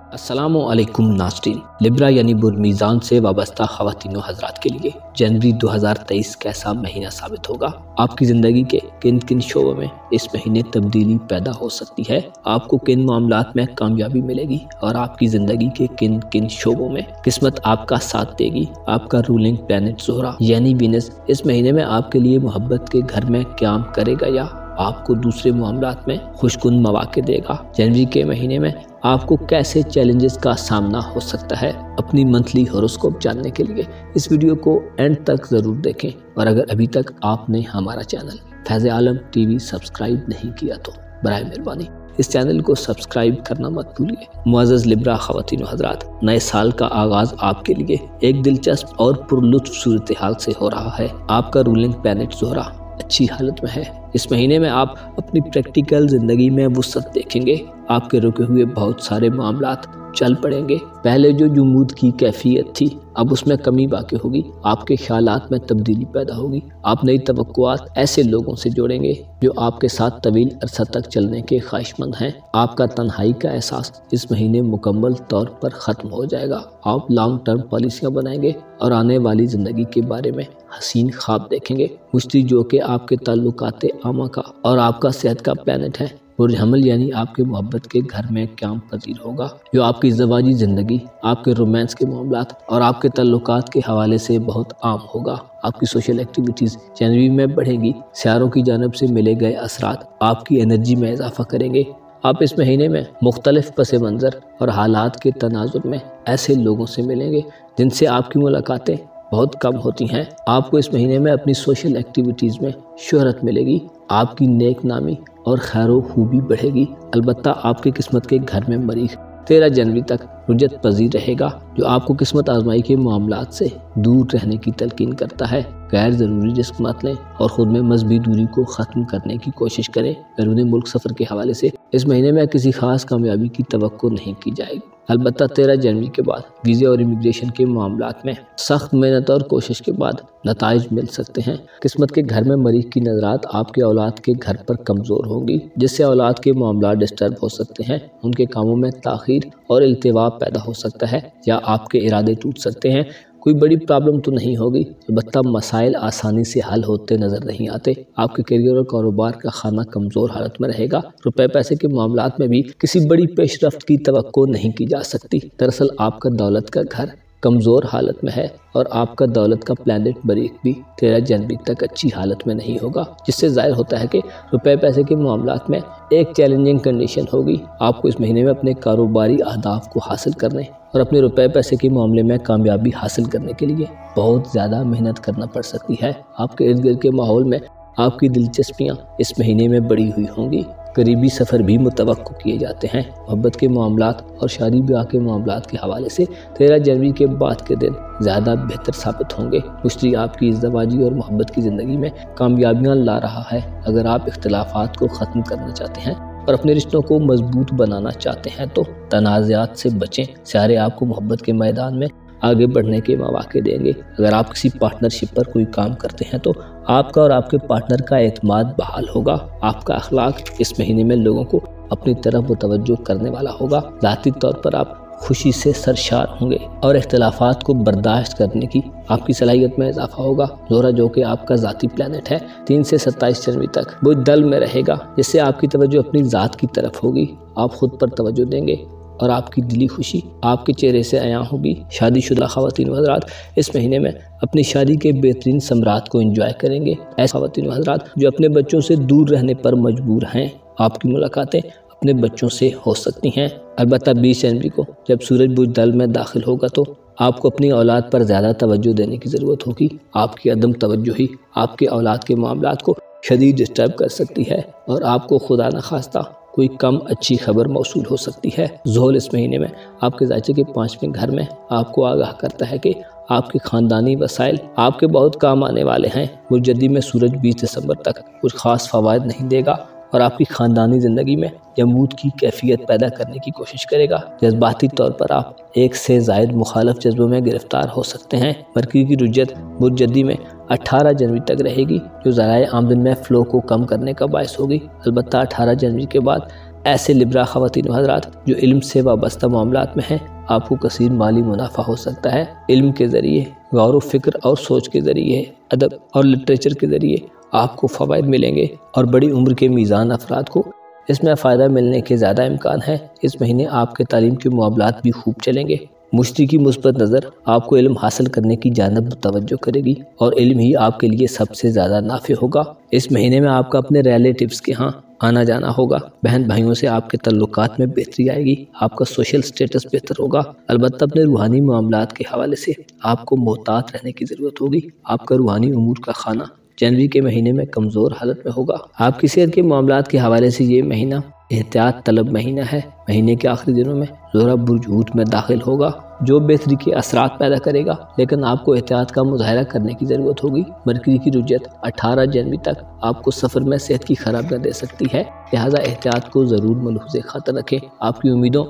अस्सलामु अलैकुम नाज़रीन। लिब्रा यानी बुरमीज़ान से वाबस्ता ख़वातीन व हज़रात के लिए जनवरी 2023 कैसा महीना साबित होगा। आपकी ज़िंदगी के किन किन शोबों में इस महीने तब्दीली पैदा हो सकती है, आपको किन मामलात में कामयाबी मिलेगी और आपकी ज़िंदगी के किन किन शोबों में किस्मत आपका साथ देगी। आपका रूलिंग प्लैनेट ज़ोहरा यानी वीनस इस महीने में आपके लिए मोहब्बत के घर में क़याम करेगा या आपको दूसरे मामलात में खुशकुन मौक़े देगा। जनवरी के महीने में आपको कैसे चैलेंजेस का सामना हो सकता है। अपनी मंथली हॉरोस्कोप जानने के लिए इस वीडियो को एंड तक ज़रूर देखें और अगर अभी तक आपने हमारा चैनल फैज़ आलम टीवी सब्सक्राइब नहीं किया तो बराए मेहरबानी इस चैनल को सब्सक्राइब करना मत भूलिए। मुअज़्ज़ज़ लिब्रा ख़वातीन व हज़रात, नए साल का आगाज़ आपके लिए एक दिलचस्प और पुरलुत्फ़ सूरत हाल से हो रहा है। आपका रूलिंग प्लैनेट ज़ोहरा अच्छी हालत में है। इस महीने में आप अपनी प्रैक्टिकल ज़िंदगी में वुसअत देखेंगे। आपके रुके हुए बहुत सारे मामलात चल पड़ेंगे। पहले जो जुमूद की कैफियत थी अब उसमें कमी बाकी होगी। आपके ख्यालात में तब्दीली पैदा होगी। आप नई तवक्कुआत ऐसे लोगों से जोड़ेंगे जो आपके साथ तवील अरसा तक चलने के ख्वाहिशमंद हैं। आपका तन्हाई का एहसास इस महीने मुकम्मल तौर पर ख़त्म हो जाएगा। आप लॉन्ग टर्म पॉलिसियाँ बनाएंगे और आने वाली ज़िंदगी के बारे में हसीन ख्वाब देखेंगे। मुश्ती जो कि आपके ताल्लुकात आमा का और आपका सेहत का प्लैनेट है, बुर्ज हमल यानी आपके मोहब्बत के घर में क़याम पज़ीर होगा, जो आपकी ज़वाजी ज़िंदगी, आपके रोमांस के मामलात और आपके ताल्लुकात के हवाले से बहुत आम होगा। आपकी सोशल एक्टिविटीज़ जनवरी में बढ़ेंगी। सियारों की जानब से मिले गए असरात आपकी एनर्जी में इजाफा करेंगे। आप इस महीने में मुख्तलिफ पस मंज़र और हालात के तनाजुर में ऐसे लोगों से मिलेंगे जिनसे आपकी मुलाकातें बहुत कम होती हैं। आपको इस महीने में अपनी सोशल एक्टिविटीज़ में शोहरत मिलेगी। आपकी नेक नामी और खैरो खूबी बढ़ेगी। अलबत्ता आपकी किस्मत के घर में मरीख 13 जनवरी तक रुजत पजीर रहेगा, जो आपको किस्मत आजमाई के मामलात से दूर रहने की तलकीन करता है। गैर ज़रूरी रिस्क मत लें और ख़ुद में मज़हबी दूरी को ख़त्म करने की कोशिश करें। बैरून मुल्क सफ़र के हवाले से इस महीने में किसी ख़ास कामयाबी की तवक्को नहीं की जाएगी। अलबत्ता 13 जनवरी के बाद वीज़े और इमिग्रेशन के मामलात में सख्त मेहनत और कोशिश के बाद नताइज मिल सकते हैं। किस्मत के घर में मरीख की नज़रात आपके औलाद के घर पर कमज़ोर होंगी, जिससे औलाद के मामलात डिस्टर्ब हो सकते हैं। उनके कामों में ताख़ीर और इल्तिवाब पैदा हो सकता है या आपके इरादे टूट सकते हैं। कोई बड़ी प्रॉब्लम तो नहीं होगी, अलबत्ता मसाइल आसानी से हल होते नज़र नहीं आते। आपके करियर और कारोबार का खाना कमज़ोर हालत में रहेगा। रुपए पैसे के मामलात में भी किसी बड़ी पेशरफ्त की तवक्को नहीं की जा सकती। दरअसल आपका दौलत का घर कमज़ोर हालत में है और आपका दौलत का प्लैनेट मरीख भी 13 जनवरी तक अच्छी हालत में नहीं होगा, जिससे ज़ाहिर होता है कि रुपए पैसे के मामलात में एक चैलेंजिंग कंडीशन होगी। आपको इस महीने में अपने कारोबारी अहदाफ को हासिल करने और अपने रुपए पैसे के मामले में कामयाबी हासिल करने के लिए बहुत ज़्यादा मेहनत करना पड़ सकती है। आपके इर्द गिर्द के माहौल में आपकी दिलचस्पियाँ इस महीने में बढ़ी हुई होंगी। करीबी सफ़र भी मुतवक्को किए जाते हैं। मोहब्बत के मामलात और शादी ब्याह के मामलात के हवाले से 13 जनवरी के बाद के दिन ज़्यादा बेहतर साबित होंगे। मुश्ती आपकी इज़्ज़वाजी और मोहब्बत की ज़िंदगी में कामयाबियाँ ला रहा है। अगर आप इख्तिलाफ़ात को ख़त्म करना चाहते हैं और अपने रिश्तों को मजबूत बनाना चाहते हैं तो तनाज़ात से बचें। सियारे आपको मोहब्बत के मैदान में आगे बढ़ने के मौके देंगे। अगर आप किसी पार्टनरशिप पर कोई काम करते हैं तो आपका और आपके पार्टनर का एतमाद बहाल होगा। आपका अखलाक इस महीने में लोगों को अपनी तरफ मुतवज्जो करने वाला होगा। ज़ाती तौर पर आप खुशी से सरशार होंगे और इख्तिलाफात को बर्दाश्त करने की आपकी सलाहियत में इजाफा होगा। ज़ोहरा जो कि आपका ज़ाती प्लैनेट है 3 से 27 जनवरी तक वो दल में रहेगा, जिससे आपकी तवज्जो अपनी ज़ात की तरफ होगी। आप खुद पर तवज्जो देंगे और आपकी दिली खुशी आपके चेहरे से आया होगी। शादीशुदा ख़वातीन व हज़रात इस महीने में अपनी शादी के बेहतरीन समरात को एंजॉय करेंगे। ऐसे ख़वातीन व हज़रात जो अपने बच्चों से दूर रहने पर मजबूर हैं, आपकी मुलाकातें अपने बच्चों से हो सकती हैं। अलबत्ता 20 जनवरी को जब सूरज बुर्ज दल में दाखिल होगा तो आपको अपनी औलाद पर ज़्यादा तवज्जो देने की ज़रूरत होगी। आपकी अदम तवज्जो ही आपके औलाद के मामलात को शदीद डिस्टर्ब कर सकती है और आपको खुदा न खास्ता कोई कम अच्छी खबर मौसूल हो सकती है। ज़ोहल इस महीने में आपके ज़ायचे के 5वें घर में आपको आगाह करता है कि आपके ख़ानदानी वसाइल आपके बहुत काम आने वाले हैं। मुजद्दी में सूरज 20 दिसंबर तक कुछ ख़ास फ़वाइद नहीं देगा और आपकी ख़ानदानी ज़िंदगी में जमूद की कैफियत पैदा करने की कोशिश करेगा। जज्बाती तौर पर आप एक से ज़ायद मुखालफ जज्बों में गिरफ्तार हो सकते हैं। मरकरी की रुजत मुजद्दी में 18 जनवरी तक रहेगी, जो ज़राए आमदन में फ़्लो को कम करने का बायस होगी। अलबत्ता 18 जनवरी के बाद ایسے لبرا خواتین و حضرات جو علم سے وابستہ معاملات میں ہیں، آپ کو کثیر مالی منافع ہو سکتا ہے۔ علم کے ذریعے، غور و فکر اور سوچ کے ذریعے، ادب اور لٹریچر کے ذریعے آپ کو فوائد ملیں گے اور بڑی عمر کے میزان افراد کو اس میں فائدہ ملنے کے زیادہ امکان ہے۔ اس مہینے آپ کے تعلیم کے معاملات بھی خوب چلیں گے۔ مشتری کی مثبت نظر آپ کو علم حاصل کرنے کی جانب متوجہ کرے گی اور علم ہی آپ کے لیے سب سے زیادہ نافع ہوگا۔ اس مہینے میں آپ کا اپنے ریلیٹیوز کے ہاں آنا جانا ہوگا۔ بہن بھائیوں سے آپ کے تعلقات میں بہتری آئے گی۔ آپ کا سوشل سٹیٹس بہتر ہوگا۔ البتہ اپنے روحانی معاملات کے حوالے سے آپ کو محتاط رہنے کی ضرورت ہوگی۔ آپ کا روحانی امور کا خانہ جنوری کے مہینے میں کمزور حالت میں ہوگا۔ آپ کی صحت کے معاملات کے حوالے سے یہ مہینہ احتیاط طلب مہینہ ہے۔ مہینے کے آخری دنوں میں زہرہ برج حوت میں داخل ہوگا جو بہتری کے اثرات پیدا کرے گا، لیکن آپ کو احتیاط کا مظاہرہ کرنے کی ضرورت ہوگی۔ مرکری کی رجحت 18 جنوری تک آپ کو سفر میں صحت کی خرابیاں دے سکتی ہے، لہٰذا احتیاط کو ضرور ملحوظ خاطر رکھیں۔ آپ کی امیدوں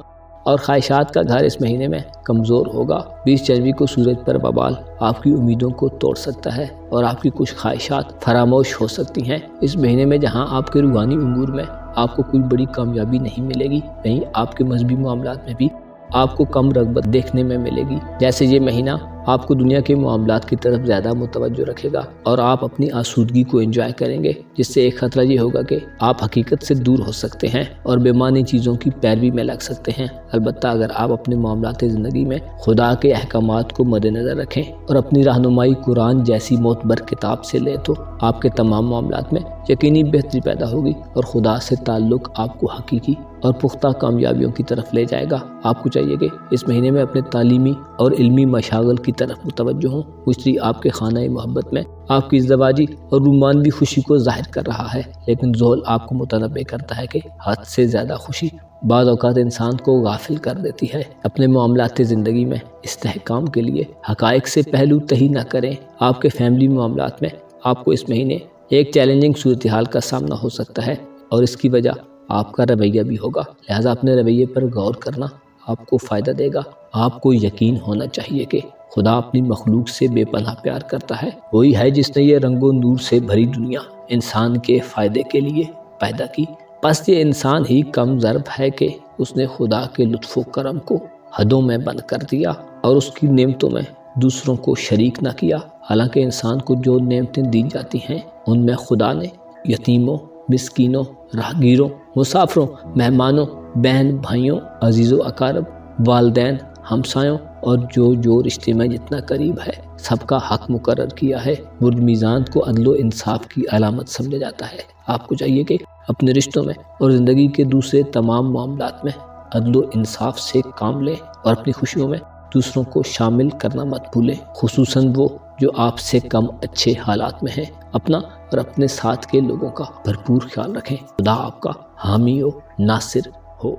اور خواہشات کا گھر اس مہینے میں کمزور ہوگا۔ 20 جنوری کو سورج پر ببال آپ کی امیدوں کو توڑ سکتا ہے اور آپ کی کچھ خواہشات فراموش ہو سکتی ہیں۔ اس مہینے میں جہاں آپ کے روحانی امور میں آپ کو کوئی بڑی کامیابی نہیں ملے گی، وہیں آپ کے مذہبی معاملات میں بھی آپ کو کم رغبت دیکھنے میں ملے گی۔ جیسے یہ مہینہ آپ کو دنیا کے معاملات کی طرف زیادہ متوجہ رکھے گا اور آپ اپنی آسودگی کو انجوائے کریں گے، جس سے ایک خطرہ یہ ہوگا کہ آپ حقیقت سے دور ہو سکتے ہیں اور بے معنی چیزوں کی پیروی میں لگ سکتے ہیں۔ البتہ اگر آپ اپنے معاملات زندگی میں خدا کے احکامات کو مد نظر رکھیں اور اپنی رہنمائی قرآن جیسی معتبر کتاب سے لیں تو آپ کے تمام معاملات میں یقینی بہتری پیدا ہوگی اور خدا سے تعلق آپ کو حقیقی اور پختہ کامیابیوں کی طرف لے جائے گا۔ آپ کو چاہیے کہ اس مہینے میں اپنے تعلیمی اور علمی مشاغل کی طرف متوجہ ہوں۔ مشتری آپ کے خانہ محبت میں آپ کی ازدواجی اور رومانوی خوشی کو ظاہر کر رہا ہے، لیکن زحل آپ کو متنبہ کرتا ہے کہ حد سے زیادہ خوشی بعض اوقات انسان کو غافل کر دیتی ہے۔ اپنے معاملات زندگی میں استحکام کے لیے حقائق سے پہلو تہی نہ کریں۔ آپ کے فیملی معاملات میں آپ کو اس مہینے ایک چیلنجنگ صورتحال کا سامنا ہو سکتا ہے اور اس کی وجہ آپ کا رویہ بھی ہوگا، لہذا اپنے رویے پر غور کرنا آپ کو فائدہ دے گا۔ آپ کو یقین ہونا چاہیے کہ خدا اپنی مخلوق سے بے پناہ پیار کرتا ہے۔ وہی ہے جس نے یہ رنگ و نور سے بھری دنیا انسان کے فائدے کے لیے پیدا کی۔ بس یہ انسان ہی کم ضرب ہے کہ اس نے خدا کے لطف و کرم کو حدوں میں بند کر دیا اور اس کی نعمتوں میں دوسروں کو شریک نہ کیا۔ حالانکہ انسان کو جو نعمتیں دی جاتی ہیں ان میں خدا نے یتیموں، مسکینوں، راہگیروں، مسافروں، مہمانوں، بہن بھائیوں، عزیز و اقارب، والدین، ہمسایوں اور جو رشتے میں جتنا قریب ہے سب کا حق مقرر کیا ہے۔ برج میزان کو عدل و انصاف کی علامت سمجھا جاتا ہے۔ آپ کو چاہیے کہ اپنے رشتوں میں اور زندگی کے دوسرے تمام معاملات میں عدل و انصاف سے کام لیں اور اپنی خوشیوں میں دوسروں کو شامل کرنا مت بھولیں، خصوصاً وہ جو آپ سے کم اچھے حالات میں ہیں۔ اپنا اور اپنے ساتھ کے لوگوں کا بھرپور خیال رکھیں۔ خدا آپ کا حامی و ناصر ہو۔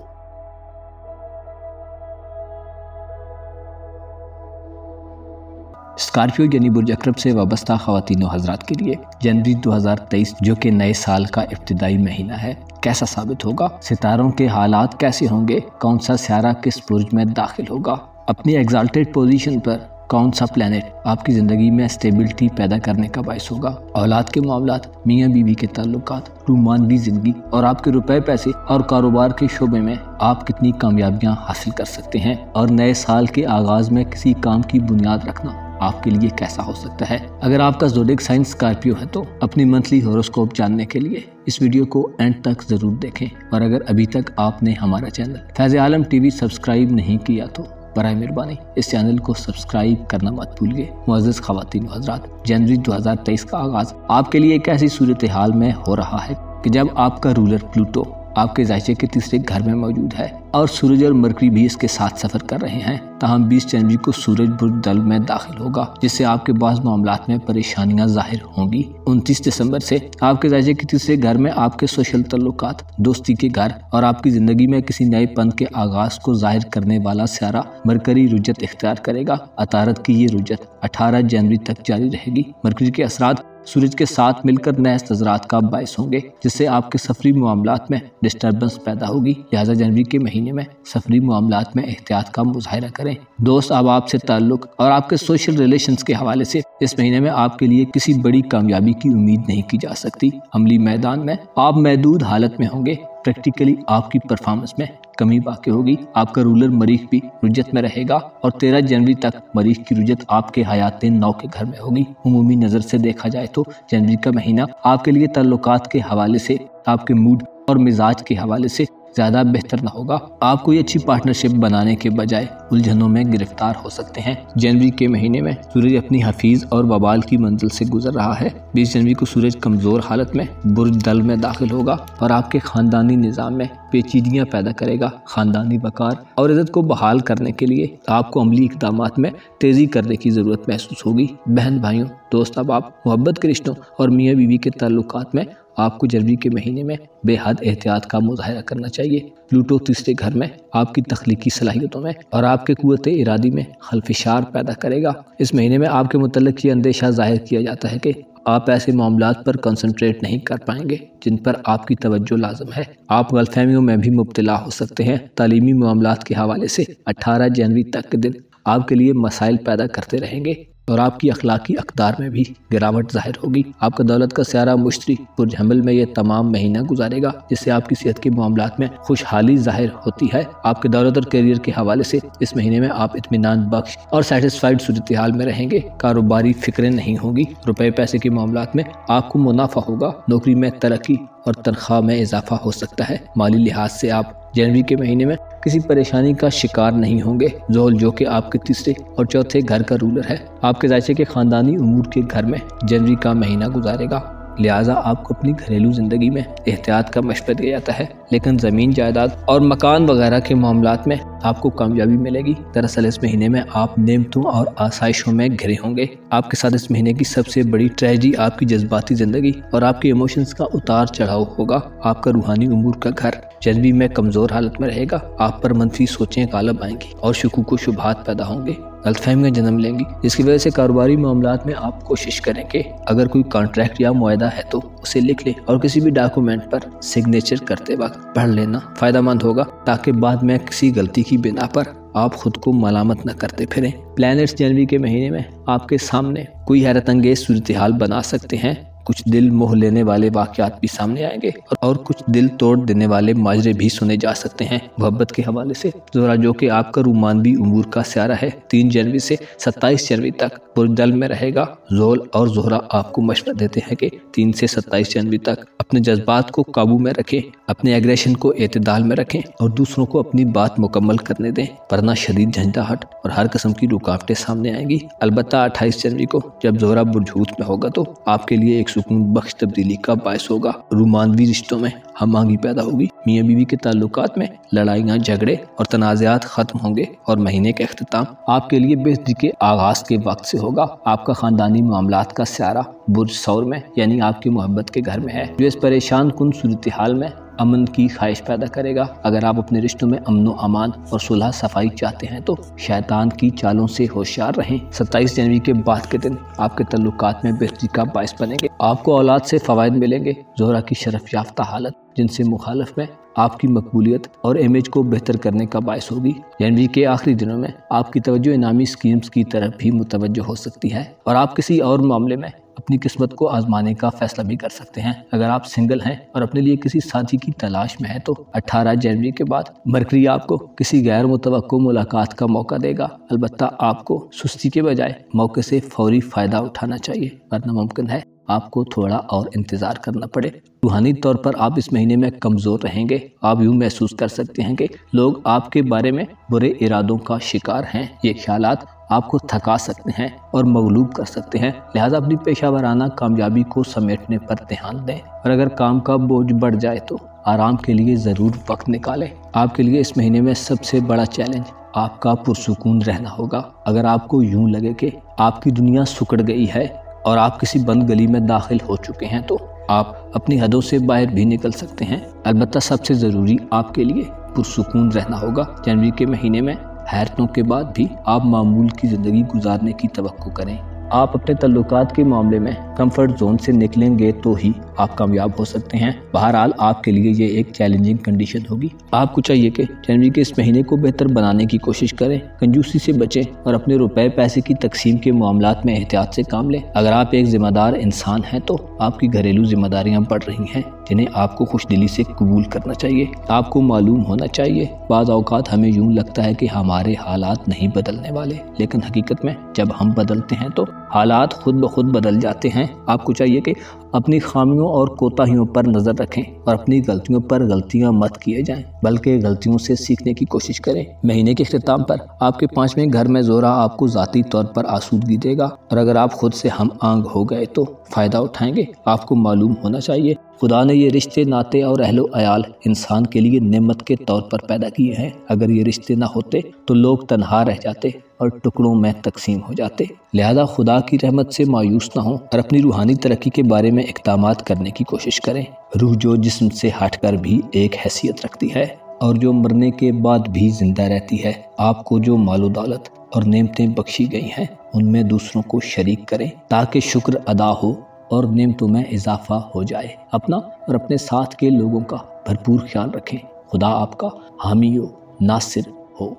اسکارپیو یعنی برج عقرب سے وابستہ خواتین و حضرات کے لیے جنوری 2023 جو کہ نئے سال کا ابتدائی مہینہ ہے کیسا ثابت ہوگا؟ ستاروں کے حالات کیسے ہوں گے؟ کون سا سیارہ کس برج میں داخل ہوگا؟ اپنی ایگزالٹیڈ پوزیشن پر کون سا پلینٹ آپ کی زندگی میں اسٹیبلٹی پیدا کرنے کا باعث ہوگا؟ اولاد کے معاملات، میاں بیوی کے تعلقات، رومانوی زندگی اور آپ کے روپے پیسے اور کاروبار کے شعبے میں آپ کتنی کامیابیاں حاصل کر سکتے ہیں؟ اور نئے سال کے آغاز میں کسی کام کی بنیاد رکھنا آپ کے لیے کیسا ہو سکتا ہے؟ اگر آپ کا زوڈیک سائن اسکارپیو ہے تو اپنی منتھلی ہوروسکوپ جاننے کے لیے اس ویڈیو کو اینڈ تک ضرور دیکھیں، اور اگر ابھی تک آپ نے ہمارا چینل فیض عالم ٹی وی سبسکرائب نہیں کیا تو برائے مہربانی اس چینل کو سبسکرائب کرنا مت بھولیے۔ معزز خواتین و حضرات، جنوری 2023 کا آغاز آپ کے لیے ایک ایسی صورتحال میں ہو رہا ہے کہ جب آپ کا رولر پلوٹو آپ کے ذائچے کے تیسرے گھر میں موجود ہے اور سورج اور مرکری بھی اس کے ساتھ سفر کر رہے ہیں۔ تاہم 20 جنوری کو سورج برج دلو میں داخل ہوگا، جس سے آپ کے بعض معاملات میں پریشانیاں ظاہر ہوں گی۔ 29 دسمبر سے آپ کے ذائچے کے تیسرے گھر میں آپ کے سوشل تعلقات، دوستی کے گھر اور آپ کی زندگی میں کسی نئے پن کے آغاز کو ظاہر کرنے والا سیارہ مرکری رجت اختیار کرے گا۔ عطارد کی یہ رجت 18 جنوری تک جاری رہے گی۔ مرکری کے اثرات سورج کے ساتھ مل کر نئے نظرات کا باعث ہوں گے، جس سے آپ کے سفری معاملات میں ڈسٹربنس پیدا ہوگی، لہٰذا جنوری کے مہینے میں سفری معاملات میں احتیاط کا مظاہرہ کریں۔ دوست احباب سے تعلق اور آپ کے سوشل ریلیشنز کے حوالے سے اس مہینے میں آپ کے لیے کسی بڑی کامیابی کی امید نہیں کی جا سکتی۔ عملی میدان میں آپ محدود حالت میں ہوں گے، प्रैक्टिकली आपकी परफॉर्मेंस में कमी वाक़ई होगी। आपका रूलर मरीख भी रुजत में रहेगा और 13 जनवरी तक मरीख की रुजत आपके हयात 9 के घर में होगी। उमूमी नज़र से देखा जाए तो जनवरी का महीना आपके लिए ताल्लुकात के हवाले से, आपके मूड और मिजाज के हवाले से ज़्यादा बेहतर ना होगा। आप कोई अच्छी पार्टनरशिप बनाने के बजाय उलझनों में गिरफ्तार हो सकते हैं। जनवरी के महीने में सूरज अपनी हफीज और वबाल की मंजिल से गुजर रहा है। 20 जनवरी को सूरज कमज़ोर हालत में बुर्ज दल में दाखिल होगा और आपके ख़ानदानी निज़ाम में पेचीदियाँ पैदा करेगा। ख़ानदानी वक़ार और इज़्ज़त को बहाल करने के लिए आपको अमली इक़दामात में तेज़ी करने की ज़रूरत महसूस होगी। बहन भाइयों, दोस्त अहबाब, मोहब्बत के रिश्तों और मियाँ बीवी के ताल्लुकात में आपको जनवरी के महीने में बेहद एहतियात का मुज़ाहरा करना चाहिए। प्लूटो तीसरे घर में आपकी तख्लीकी सलाहियतों में और आपके कुव्वत इरादी में खलफिशार पैदा करेगा। इस महीने में आपके मुतल्लिक़ ये अंदेशा ज़ाहिर किया जाता है कि आप ऐसे मामलात पर कंसंट्रेट नहीं कर पाएंगे जिन पर आपकी तवज्जो लाजम है। आप गलतफहमियों में भी मुब्तला हो सकते हैं। तालीमी मामलात के हवाले से 18 जनवरी तक के दिन आपके लिए मसाइल पैदा करते रहेंगे और आपकी अखलाकी अक़दार में भी गिरावट ज़ाहिर होगी। आपका दौलत का सियारा मुश्तरी बुर्ज हमल में ये तमाम महीना गुजारेगा, जिससे आपकी सेहत के मामलात में खुशहाली ज़ाहिर होती है। आपके दौलत और करियर के हवाले से इस महीने में आप इत्मीनान बख्श और सेटिस्फाइड सूरत हाल में रहेंगे। कारोबारी फिक्रें नहीं होंगी। रुपए पैसे के मामलात में आपको मुनाफा होगा। नौकरी में तरक्की और तनख्वाह में इजाफा हो सकता है। माली लिहाज से आप जनवरी के महीने में किसी परेशानी का शिकार नहीं होंगे। ज़ोहल जो कि आपके तीसरे और चौथे घर का रूलर है, आपके ज़ायचे के ख़ानदानी उमूर के घर में जनवरी का महीना गुजारेगा। लिहाजा आपको अपनी घरेलू ज़िंदगी में एहतियात का मशवरा दिया जाता है, लेकिन ज़मीन जायदाद और मकान वगैरह के मामलात में आपको कामयाबी मिलेगी। दरअसल इस महीने में आप नेमतों और आसाइशों में घिरे होंगे। आपके साथ इस महीने की सबसे बड़ी ट्रेजेडी आपकी जज्बाती ज़िंदगी और आपके इमोशंस का उतार चढ़ाव होगा। आपका रूहानी उमूर का घर जनवरी में कमज़ोर हालत में रहेगा। आप पर मनफी सोचें गालिब आएंगी और शुकूक व शुबहात पैदा होंगे। गलतफहमियां जन्म लेंगी, जिसकी वजह से कारोबारी मामलात में आप कोशिश करें कि अगर कोई कॉन्ट्रैक्ट या मुआहदा है तो उसे लिख लें और किसी भी डॉक्यूमेंट पर सिग्नेचर करते वक्त पढ़ लेना फ़ायदेमंद होगा, ताकि बाद में किसी गलती की बिना पर आप खुद को मलामत न करते फिरें। प्लैनेट्स जनवरी के महीने में आपके सामने कोई हैरत अंगेज सूरत हाल बना सकते हैं। कुछ दिल मोह लेने वाले वाक़यात भी सामने आएंगे और कुछ दिल तोड़ देने वाले माजरे भी सुने जा सकते हैं। मोहब्बत के हवाले से ज़ोहरा जो कि आपका रोमानवी उमूर का सियारा है, 3 जनवरी से 27 जनवरी तक बुर्जदल में रहेगा। ज़ोहल और ज़ोहरा आपको मशवरा देते हैं कि 3 से 27 जनवरी तक अपने जज्बात को काबू में रखें, अपने एग्रेशन को एतदाल में रखें और दूसरों को अपनी बात मुकम्मल करने दें, वरना शदीद झंझाहट और हर किस्म की रुकावटें सामने आएंगी। अलबत्ता 28 जनवरी को जब ज़ोहरा बुर्जहूत में होगा तो आपके लिए एक सुकून बख्श तब्दीली का बायस होगा। रोमानवी रिश्तों में हम आंगी पैदा होगी। मियाँ बीवी के ताल्लुकात में लड़ाइयाँ, झगड़े और तनाज़ात खत्म होंगे और महीने का अख्तिताम आपके लिए बेहतरी के आगाज के वक्त से होगा। आपका खानदानी मामलात का सियारा बुर्ज सौर में यानी आपकी मोहब्बत के घर में है, जो इस परेशान कुन सूरत हाल में अमन की ख्वाहिश पैदा करेगा। अगर आप अपने रिश्तों में अमन व अमान और सुलह सफाई चाहते हैं तो शैतान की चालों से होशियार रहें। 27 जनवरी के बाद के दिन आपके तल्लुकात में बेहतरी का बायस बनेंगे। आपको औलाद से फ़वाइद मिलेंगे। ज़ोहरा की शरफ याफ्ता हालत जिनसे मुखालिफ में आपकी मकबूलियत और इमेज को बेहतर करने का बायस होगी। जनवरी के आखिरी दिनों में आपकी तवज्जो इनामी स्कीम्स की तरफ भी मुतवज्जो हो सकती है और आप किसी और मामले में अपनी किस्मत को आजमाने का फैसला भी कर सकते हैं। अगर आप सिंगल हैं और अपने लिए किसी साथी की तलाश में हैं तो 18 जनवरी के बाद मरकरी आपको किसी गैर मुतवक्को मुलाकात का मौका देगा। अलबत्ता आपको सुस्ती के बजाय मौके से फौरी फ़ायदा उठाना चाहिए, वरना मुमकिन है आपको थोड़ा और इंतज़ार करना पड़े। रूहानी तौर पर आप इस महीने में कमज़ोर रहेंगे। आप यूँ महसूस कर सकते हैं कि लोग आपके बारे में बुरे इरादों का शिकार हैं। ये ख्यालात आपको थका सकते हैं और मगलूब कर सकते हैं। लिहाजा अपनी पेशा वराना कामयाबी को समेटने पर ध्यान दें और अगर काम का बोझ बढ़ जाए तो आराम के लिए ज़रूर वक्त निकालें। आपके लिए इस महीने में सबसे बड़ा चैलेंज आपका पुरसुकून रहना होगा। अगर आपको यूँ लगे कि आपकी दुनिया सुकड़ गई है और आप किसी बंद गली में दाखिल हो चुके हैं तो आप अपनी हदों से बाहर भी निकल सकते हैं। अलबत्ता सबसे ज़रूरी आपके लिए पुरसुकून रहना होगा। जनवरी के महीने में हैरतों के बाद भी आप मामूल की ज़िंदगी गुजारने की तवक्को करें। आप अपने तल्लुकात के मामले में कंफर्ट जोन से निकलेंगे तो ही आप कामयाब हो सकते हैं। बहरहाल आपके लिए ये एक चैलेंजिंग कंडीशन होगी। आपको चाहिए कि जनवरी के इस महीने को बेहतर बनाने की कोशिश करें, कंजूसी से बचें और अपने रुपए पैसे की तकसीम के मामलात में एहतियात से काम लें। अगर आप एक जिम्मेदार इंसान हैं तो आपकी घरेलू जिम्मेदारियां बढ़ रही हैं जिन्हें आपको खुशदिली से कबूल करना चाहिए। आपको मालूम होना चाहिए, बाज़ औक़ात हमें यूं लगता है कि हमारे हालात नहीं बदलने वाले, लेकिन हकीकत में जब हम बदलते हैं तो हालात खुद ब खुद बदल जाते हैं। आपको चाहिए कि अपनी खामियों और कोताहियों पर नज़र रखें और अपनी गलतियों पर गलतियां मत किए जाएं, बल्कि गलतियों से सीखने की कोशिश करें। महीने के इख्तिताम पर आपके 5वें घर में ज़ोरा आपको ज़ाती तौर पर आसूदगी देगा और अगर आप खुद से हम आंग हो गए तो फ़ायदा उठाएंगे। आपको मालूम होना चाहिए, खुदा ने ये रिश्ते नाते और अहलो अयाल इंसान के लिए नेमत के तौर पर पैदा किए हैं। अगर ये रिश्ते ना होते तो लोग तन्हा रह जाते और टुकड़ों में तकसीम हो जाते। लिहाजा खुदा की रहमत से मायूस ना हो और अपनी रूहानी तरक्की के बारे में इक़दामात करने की कोशिश करें। रूह जो जिस्म से हटकर भी एक हैसियत रखती है और जो मरने के बाद भी जिंदा रहती है। आपको जो मालो दौलत और नेमतें बख्शी गई हैं उनमें दूसरों को शरीक करें ताकि शुक्र अदा हो और नेमतों में इजाफा हो जाए। अपना और अपने साथ के लोगों का भरपूर ख्याल रखें। खुदा आपका हामी हो, नासिर हो।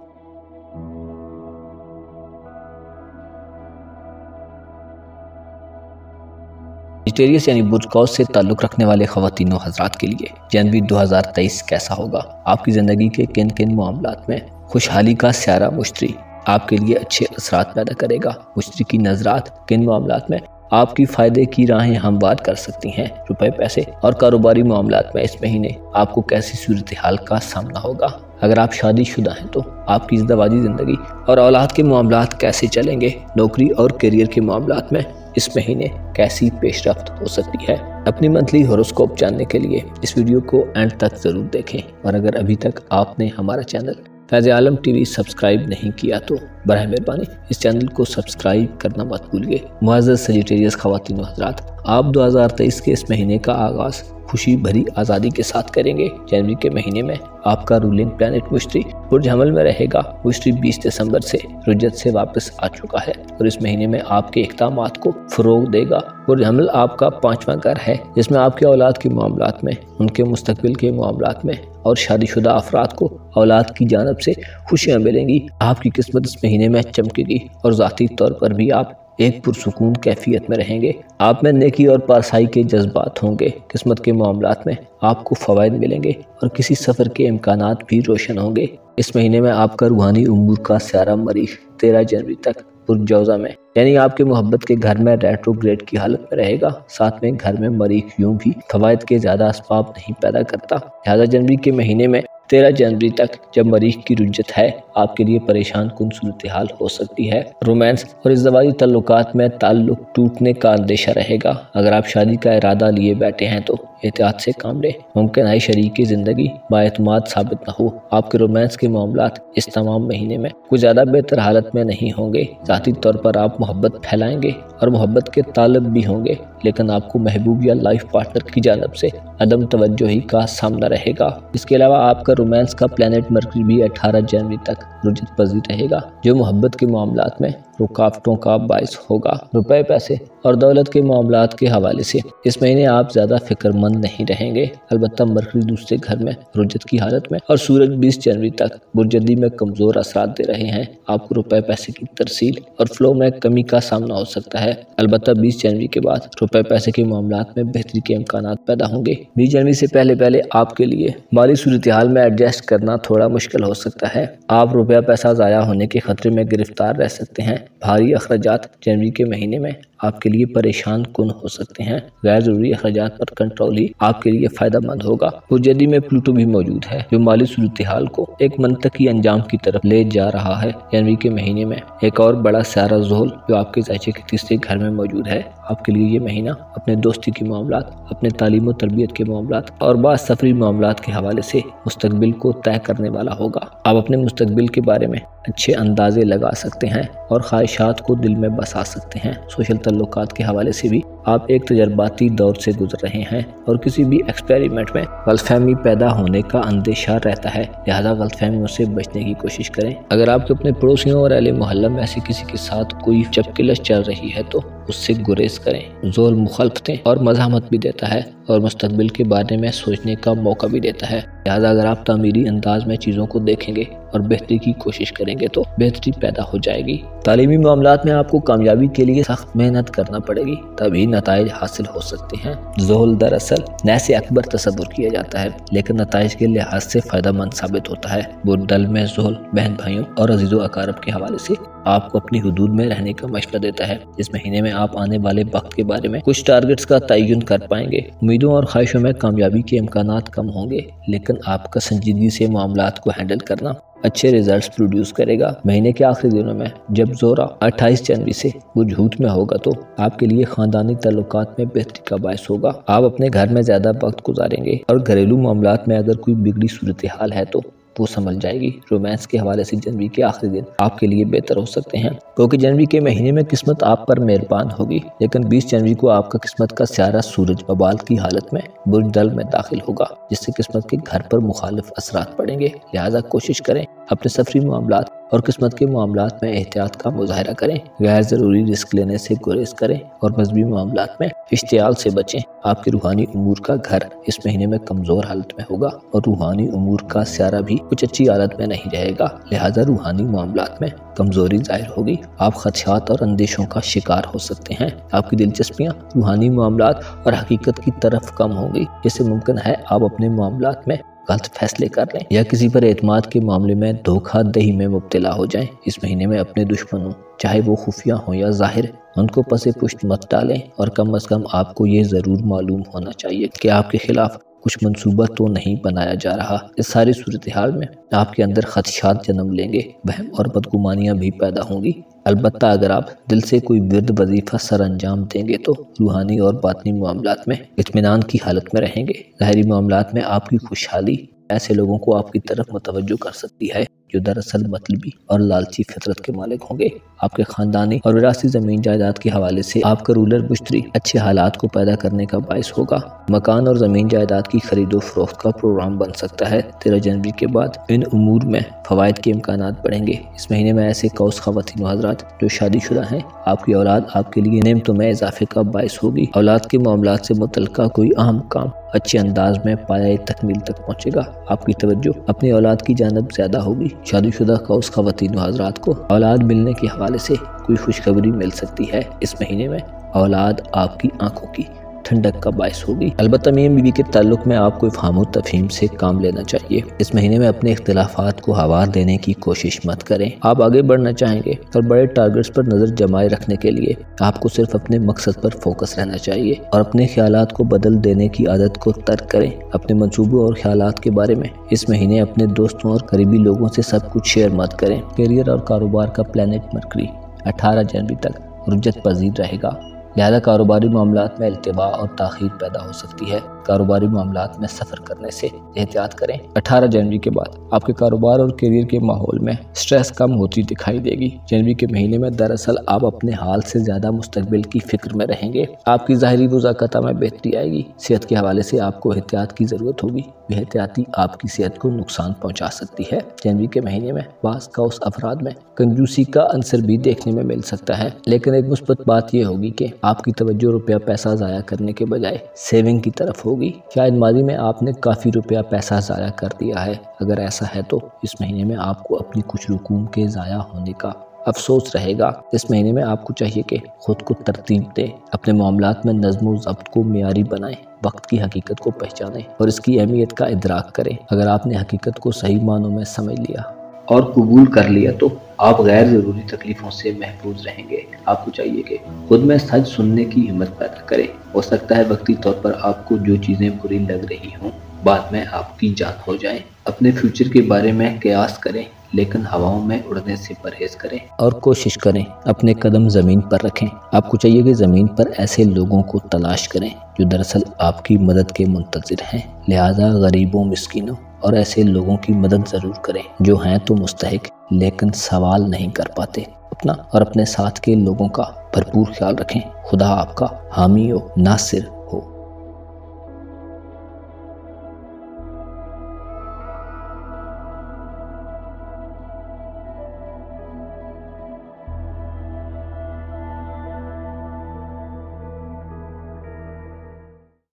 सेजिटेरियस यानी बुर्ज कौस से ताल्लुक़ रखने वाले ख़वातीनो हज़रात के लिए जनवरी 2023 कैसा होगा? आपकी ज़िंदगी के किन किन मामलात में खुशहाली का स्यारा मुश्तरी आपके लिए अच्छे असरात पैदा करेगा? मुश्तरी की नज़रात किन मामलात में आपकी फ़ायदे की राहें हमवार कर सकती हैं? रुपए पैसे और कारोबारी मामलात में इस महीने आपको कैसी सूरत हाल का सामना होगा? अगर आप शादीशुदा हैं तो आपकी इज़्दिवाजी ज़िंदगी और औलाद के मामलात कैसे चलेंगे? नौकरी और करियर के मामलात में इस महीने कैसी पेशरफ्त हो सकती है? अपनी मंथली हॉरोस्कोप जानने के लिए इस वीडियो को एंड तक ज़रूर देखें और अगर अभी तक आपने हमारा चैनल फैज़ आलम टीवी सब्सक्राइब नहीं किया तो बराह मेहरबानी इस चैनल को सब्सक्राइब करना मत भूलिए। मुअज़्ज़ज़ सजिटेरियस ख़वातीन हज़रात, आप 2023 के इस महीने का आगाज़ खुशी भरी आज़ादी के साथ करेंगे। जनवरी के महीने में आपका रूलिंग प्लैनेट मुश्तरी बुर्ज हमल में रहेगा। मुश्तरी 20 दिसंबर से रुजत से वापस आ चुका है और इस महीने में आपके इक़दामात को फ़रोग़ देगा। बुर्ज हमल आपका 5वां घर है जिसमें आपके औलाद के मामलात में, उनके मुस्तक़बिल के मामलात में और शादीशुदा अफराद को औलाद की जानब से खुशियाँ मिलेंगी। आपकी किस्मत इस महीने में चमकेगी और ज़ाती तौर पर भी आप एक पुरसुकून कैफियत में रहेंगे। आप में नेकी और पारसाई के जज्बात होंगे। किस्मत के मामलात में आपको फ़वाइद मिलेंगे और किसी सफ़र के इम्कानात भी रोशन होंगे। इस महीने में आपका रूहानी उमूर का स्यारा मरीख 13 जनवरी तक बुर्ज जौज़ा में यानी आपके मोहब्बत के घर में रेट्रोग्रेड की हालत में रहेगा। साथ में घर में मरीख यूं भी फ़वाइद के ज़्यादा असबाब नहीं पैदा करता। लिहाजा जनवरी के महीने में 13 जनवरी तक जब मरीख की रुज्जत है आपके लिए परेशान कुन सूरत हाल हो सकती है। रोमांस और इज़्दिवाजी ताल्लुकात में ताल्लुक टूटने का अंदेशा रहेगा। अगर आप शादी का इरादा लिए बैठे हैं तो एहतियात से काम लें। मुमकिन है शरीक की ज़िंदगी बाएतमाद साबित न हो। आपके रोमांस के मामलात इस तमाम महीने में कुछ ज़्यादा बेहतर हालत में नहीं होंगे। ज़ाती तौर पर आप मोहब्बत फैलाएंगे और मोहब्बत के तालब भी होंगे, लेकिन आपको महबूब या लाइफ पार्टनर की जानब से अदम तवज्जोही का सामना रहेगा। इसके अलावा आपका रोमांस का प्लैनेट मरकरी भी 18 जनवरी तक रुजत पजीर रहेगा, जो मोहब्बत के मामलात में रुकावटों का बायस होगा। रुपए पैसे और दौलत के मामलात के हवाले से इस महीने आप ज़्यादा फिक्रमंद नहीं रहेंगे। अलबत्ता मरकरी दूसरे घर में रुजत की हालत में और सूरज 20 जनवरी तक बुर्जदी में कमज़ोर असरात दे रहे हैं। आपको रुपए पैसे की तरसील और फ्लो में कमी का सामना हो सकता है। अलबत्ता 20 जनवरी के बाद रुपए पैसे के मामलात में बेहतरी के इम्कानात पैदा होंगे। 20 जनवरी से पहले आपके लिए माली सूरत हाल में एडजस्ट करना थोड़ा मुश्किल हो सकता है। आप रुपया पैसा ज़ाया होने के खतरे में गिरफ्तार रह सकते हैं। भारी अखराजात जनवरी के महीने में आपके लिए परेशान कुन हो सकते हैं। गैर जरूरी अखराजात पर कंट्रोल ही आपके लिए फायदा मंद होगा। बुर्जदी में प्लूटो भी मौजूद है जो माली सूरत हाल को एक मंतकी अंजाम की तरफ ले जा रहा है। जनवरी के महीने में एक और बड़ा सारा ज़ोल जो आपके ज़ायचे के तीसरे घर में मौजूद है। आपके लिए ये महीना अपने दोस्ती के मामलात, अपने तालीम और तरबियत के मामलात और बाद सफरी मामलात के हवाले से मुस्तकबिल को तय करने वाला होगा। आप अपने मुस्तकबिल के बारे में अच्छे अंदाजे लगा सकते हैं और ख्वाहिशात को दिल में बसा सकते हैं। सोशल ताल्लुकात के हवाले से भी आप एक तजर्बाती दौर से गुजर रहे हैं और किसी भी एक्सपेरिमेंट में गलतफहमी पैदा होने का अंदेशा रहता है, लिहाजा गलतफहमियों से बचने की कोशिश करें। अगर आपके अपने पड़ोसियों और अहले मोहल्ला में ऐसे किसी के साथ कोई चपकिलश चल रही है तो उससे गुरेज करें। ज़ोल मुखालफतें और मज़ाहमत भी देता है और मुस्तकबिल के बारे में सोचने का मौका भी देता है, लिहाजा अगर आप तामीरी अंदाज में चीज़ों को देखेंगे और बेहतरी की कोशिश करेंगे तो बेहतरी पैदा हो जाएगी। तालीमी मामलात में आपको कामयाबी के लिए सख्त मेहनत करना पड़ेगी, तभी नताइज हासिल हो सकते हैं। ज़ोल दरअसल नए से अकबर तस्वुर किया जाता है, लेकिन नताइज के लिहाज से फ़ायदेमंद साबित होता है। बुरदल में ज़ोल बहन भाइयों और अजीज़ो अकारब के हवाले से आपको अपनी हुदूद में रहने का मशवरा देता है। इस महीने में आप आने वाले वक्त के बारे में कुछ टारगेट्स का तयन कर पाएंगे। उम्मीदों और ख्वाहिशों में कामयाबी के इम्कानात कम होंगे, लेकिन आपका संजीदगी से मामलात को हैंडल करना अच्छे रिजल्ट्स प्रोड्यूस करेगा। महीने के आखिरी दिनों में जब ज़ोरा 28 जनवरी से वजूद में होगा तो आपके लिए ख़ानदानी ताल्लुकात में बेहतरी का बायस होगा। आप अपने घर में ज़्यादा वक्त गुजारेंगे और घरेलू मामलात में अगर कोई बिगड़ी सूरत हाल है तो वो संभल जाएगी। रोमांस के हवाले से जनवरी के आखिरी दिन आपके लिए बेहतर हो सकते हैं, क्योंकि जनवरी के महीने में किस्मत आप पर मेहरबान होगी। लेकिन 20 जनवरी को आपका किस्मत का सियारा सूरज बबाल की हालत में बुर्ज दल में दाखिल होगा, जिससे किस्मत के घर पर मुखालिफ असरात पड़ेंगे। लिहाजा कोशिश करें अपने सफरी मामलात और किस्मत के मामलात में एहतियात का मुजाहरा करें, गैर ज़रूरी रिस्क लेने से गुरेज करें और मजहबी मामलात में इश्तियाल से बचें। आपके रूहानी उमूर का घर इस महीने में कमज़ोर हालत में होगा और रूहानी उमूर का सियारा भी कुछ अच्छी हालत में नहीं रहेगा, लिहाजा रूहानी मामलात में कमज़ोरी ज़ाहिर होगी। आप खदशात और अंदेशों का शिकार हो सकते हैं। आपकी दिलचस्पियाँ रूहानी मामलात और हकीकत की तरफ कम होंगी, जिससे मुमकिन है आप अपने मामलात में गलत फैसले कर लें या किसी पर एतमाद के मामले में धोखाधड़ी में मुब्तला हो जाएं। इस महीने में अपने दुश्मनों, चाहे वो खुफिया हों या जाहिर, उनको पसे पुष्ट मत डालें और कम से कम आपको ये ज़रूर मालूम होना चाहिए कि आपके खिलाफ कुछ मंसूबा तो नहीं बनाया जा रहा। इस सारी सूरत हाल में आपके अंदर खदशात जन्म लेंगे, वहम और बदगुमानियाँ भी पैदा होंगी। अलबत्ता अगर आप दिल से कोई विर्द वजीफ़ा सर अंजाम देंगे तो रूहानी और बातनी मामलात में इत्मीनान की हालत में रहेंगे। ज़ाहिरी मामलात में आपकी खुशहाली ऐसे लोगों को आपकी तरफ मुतवज्जो कर सकती है जो दरअसल मतलबी और लालची फितरत के मालिक होंगे। आपके खानदानी और विरासती ज़मीन जायदाद के हवाले से आपका रूलर मुश्तरी अच्छे हालात को पैदा करने का बायस होगा। मकान और ज़मीन जायदाद की खरीदो फरोख्त का प्रोग्राम बन सकता है। 13 जनवरी के बाद इन उमूर में फ़वाइद के इम्कानात बढ़ेंगे। इस महीने में ऐसे कौस ख़वातीन व हज़रात जो शादीशुदा हैं, आपकी औलाद आपके लिए नेमतों में इजाफे का बायस होगी। औलाद के मामलात से मुतल्लिक़ा कोई अहम काम अच्छे अंदाज में पाया तकमील तक पहुँचेगा। आपकी तवज्जो अपनी औलाद की जानब ज़्यादा होगी। शादीशुदा कौस ख़वातीन व हज़रात को औलाद मिलने के हवाले से कोई खुशखबरी मिल सकती है। इस महीने में औलाद आपकी आंखों की ठंडक का बायस होगी। अलबत्ता मियां बीवी के ताल्लुक में आपको इफ़हाम और तफ़हीम से काम लेना चाहिए। इस महीने में अपने इख्तिलाफात को हवा देने की कोशिश मत करें। आप आगे बढ़ना चाहेंगे और बड़े टारगेट्स पर नज़र जमाए रखने के लिए आपको सिर्फ अपने मकसद पर फोकस रहना चाहिए और अपने ख्यालात को बदल देने की आदत को तर्क करें। अपने मंसूबों और ख्यालात के बारे में इस महीने अपने दोस्तों और करीबी लोगों से सब कुछ शेयर मत करें। करियर और कारोबार का प्लैनेट मरकरी 18 जनवरी तक रुजत पजीर रहेगा, लिहाजा कारोबारी मामलात में इल्तिबा और ताख़ीर पैदा हो सकती है। कारोबारी मामलात में सफ़र करने से एहतियात करें। 18 जनवरी के बाद आपके कारोबार और करियर के माहौल में स्ट्रेस कम होती दिखाई देगी। जनवरी के महीने में दरअसल आप अपने हाल से ज़्यादा मुस्तकबिल की फ़िक्र में रहेंगे। आपकी ज़ाहिरी वज़ाक़त में बेहतरी आएगी। सेहत के हवाले से आपको एहतियात की ज़रूरत होगी। बेहतियाती आपकी सेहत को नुकसान पहुँचा सकती है। जनवरी के महीने में बाज़ कौस अफराद में कंजूसी का अंसर भी देखने में मिल सकता है, लेकिन एक मुस्बत बात यह होगी कि आपकी तवज्जो रुपया पैसा ज़ाया करने के बजाय सेविंग की तरफ होगी। शायद माजी में आपने काफ़ी रुपया पैसा ज़ाया कर दिया है। अगर ऐसा है तो इस महीने में आपको अपनी कुछ रकूम के ज़ाया होने का अफसोस रहेगा। इस महीने में आपको चाहिए कि खुद को तरतीब दें, अपने मामलात में नज़्म व ज़ब्त को मियारी बनाएं, वक्त की हकीकत को पहचानें और इसकी अहमियत का इदराक करें। अगर आपने हकीकत को सही मानों में समझ लिया और कबूल कर लिया तो आप गैर ज़रूरी तकलीफ़ों से महफूज रहेंगे। आपको चाहिए कि खुद में सच सुनने की हिम्मत पैदा करें। हो सकता है वक्ती तौर पर आपको जो चीज़ें बुरी लग रही हों बाद में आपकी जान हो जाएं। अपने फ्यूचर के बारे में कयास करें, लेकिन हवाओं में उड़ने से परहेज करें और कोशिश करें अपने कदम ज़मीन पर रखें। आपको चाहिए कि ज़मीन पर ऐसे लोगों को तलाश करें जो दरअसल आपकी मदद के मुंतज़िर हैं। लिहाजा गरीबों, मिस्कीनों और ऐसे लोगों की मदद ज़रूर करें जो हैं तो मुस्तहिक लेकिन सवाल नहीं कर पाते। अपना और अपने साथ के लोगों का भरपूर ख्याल रखें। खुदा आपका हामी हो, नासिर